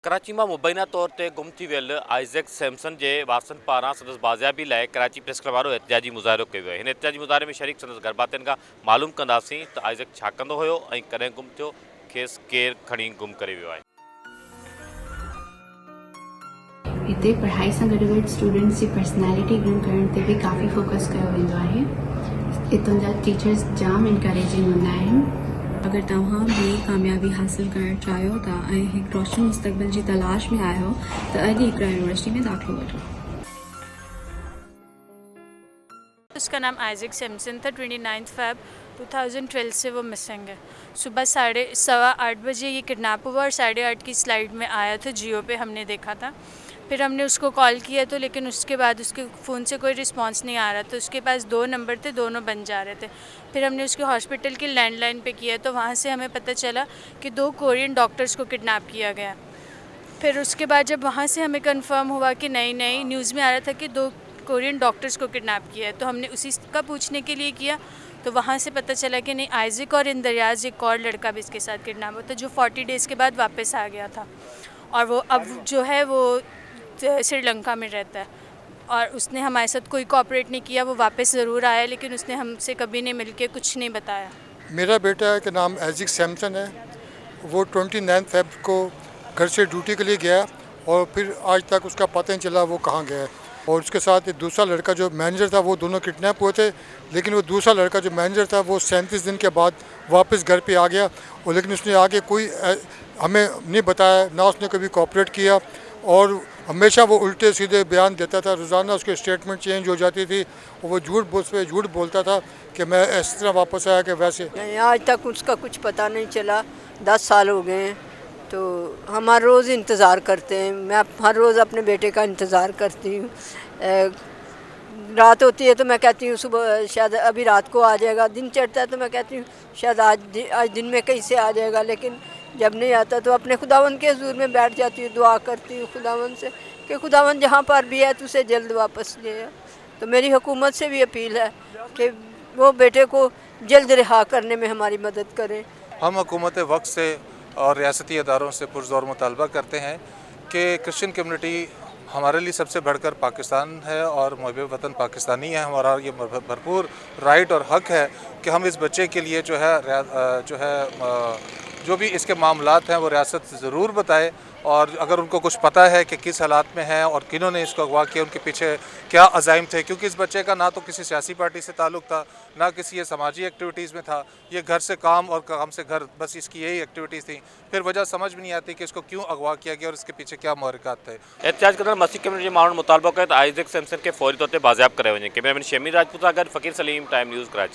कराची में मुबैना तौर पर गुम थी वियल आइज़ेक सैमसन के वारसनि पारां संदसि बाज़ियाबी लाइ कराची प्रेस क्लब वारो एहतिजाजी मुज़ाहिरो कयो वियो। हिन एहतिजाजी मुज़ाहिरे में शरीक संदसि गरबातियुनि खां मालूम कंदासीं त आइज़ेक छा कंदो हुयो ऐं कॾहिं गुम थियो, खेसि केरु खणी गुम करे वियो आहे। हिते पढ़ाई सां गॾु गॾु स्टूडेंट्स जी पर्सनैलिटी ग्रूम करण ते बि काफ़ी फोकस कयो वेंदो आहे। हितां जा टीचर्स जाम इनकरेजिंग हूंदा आहिनि। अगर तव्हां भी कामयाबी हासिल करण चाहियो था ऐं हिकु रोशन मुस्तक़बिल जी तलाश में आहियो त अॼु हिकड़ा यूनिवर्सिटी में दाख़िलो वठो। उसका नाम आइज़ेक सैमसन था। 29 फ़रवरी 2012 से वो मिसिंग है। सुबह 8:15 बजे ये किडनैप हुआ और 8:30 की स्लाइड में आया था। जियो पे हमने देखा था। फिर हमने उसको कॉल किया तो लेकिन उसके बाद उसके फ़ोन से कोई रिस्पांस नहीं आ रहा था। उसके पास 2 नंबर थे, दोनों बन जा रहे थे। फिर हमने उसके हॉस्पिटल की लैंडलाइन पे किया तो वहाँ से हमें पता चला कि 2 कोरियन डॉक्टर्स को किडनैप किया गया। फिर उसके बाद जब वहाँ से हमें कंफर्म हुआ कि नहीं न्यूज़ में आ रहा था कि 2 कोरियन डॉक्टर्स को किडनैप किया है, तो हमने उसी का पूछने के लिए किया तो वहाँ से पता चला कि नहीं, आइज़ेक और इंदरियाज़ एक और लड़का भी इसके साथ किडनैप होता जो 40 डेज़ के बाद वापस आ गया था और वो अब जो है वो श्रीलंका में रहता है और उसने हमारे साथ कोई कोऑपरेट नहीं किया। वो वापस ज़रूर आया लेकिन उसने हमसे कभी नहीं मिलके कुछ नहीं बताया। मेरा बेटा के नाम आइज़ेक सैमसन है। वो 29 फ़रवरी को घर से ड्यूटी के लिए गया और फिर आज तक उसका पता नहीं चला वो कहाँ गया। और उसके साथ एक दूसरा लड़का जो मैनेजर था, वो दोनों किडनैप हुए थे, लेकिन वो दूसरा लड़का जो मैनेजर था वो 37 दिन के बाद वापस घर पे आ गया और लेकिन उसने आगे कोई हमें नहीं बताया, ना उसने कभी कोऑपरेट किया और हमेशा वो उल्टे सीधे बयान देता था। रोज़ाना उसके स्टेटमेंट चेंज हो जाती थी और वो झूठ बोलता था कि मैं इस तरह वापस आया कि वैसे। आज तक उसका कुछ पता नहीं चला। 10 साल हो गए हैं तो हम हर रोज़ इंतज़ार करते हैं। मैं हर रोज़ अपने बेटे का इंतज़ार करती हूँ। रात होती है तो मैं कहती हूँ सुबह शायद अभी रात को आ जाएगा। दिन चढ़ता है तो मैं कहती हूँ शायद आज दिन में कहीं से आ जाएगा, लेकिन जब नहीं आता तो अपने खुदावन के हुज़ूर में बैठ जाती हूँ, दुआ करती हूँ खुदावन से कि खुदावन जहाँ पर भी है तो उसे जल्द वापस ले आ। तो मेरी हुकूमत से भी अपील है कि वो बेटे को जल्द रिहा करने में हमारी मदद करें। हम हुकूमत वक्त से और रियासती अदारों से पुरज़ोर मुतालबा करते हैं कि क्रिश्चियन कम्युनिटी हमारे लिए सबसे बढ़कर पाकिस्तान है और मुहब्बे वतन पाकिस्तानी है। हमारा ये भरपूर राइट और हक़ है कि हम इस बच्चे के लिए जो भी इसके मामलात हैं वो रियासत ज़रूर बताए और अगर उनको कुछ पता है कि किस हालात में है और किन्होंने इसको अगवा किया, उनके पीछे क्या अज़ाइम थे, क्योंकि इस बच्चे का ना तो किसी सियासी पार्टी से ताल्लुक़ था, ना किसी ये समाजी एक्टिविटीज़ में था। ये घर से काम और काम से घर, बस इसकी यही एक्टिविटीज़ थी। फिर वजह समझ में नहीं आती कि इसको क्यों अगवा किया गया और इसके पीछे क्या महरक़ात थे। एहतिजाज कंदड़ मसीह कम्युनिटी माण्हुनि मुतालबो कयो त आइज़ेक सैमसन के फौरी तौर ते बाज़ियाब करे वञे। कैमरामैन शमीर राजपूत सां गॾु फ़कीर सलीम, टाइम न्यूज़, कराची।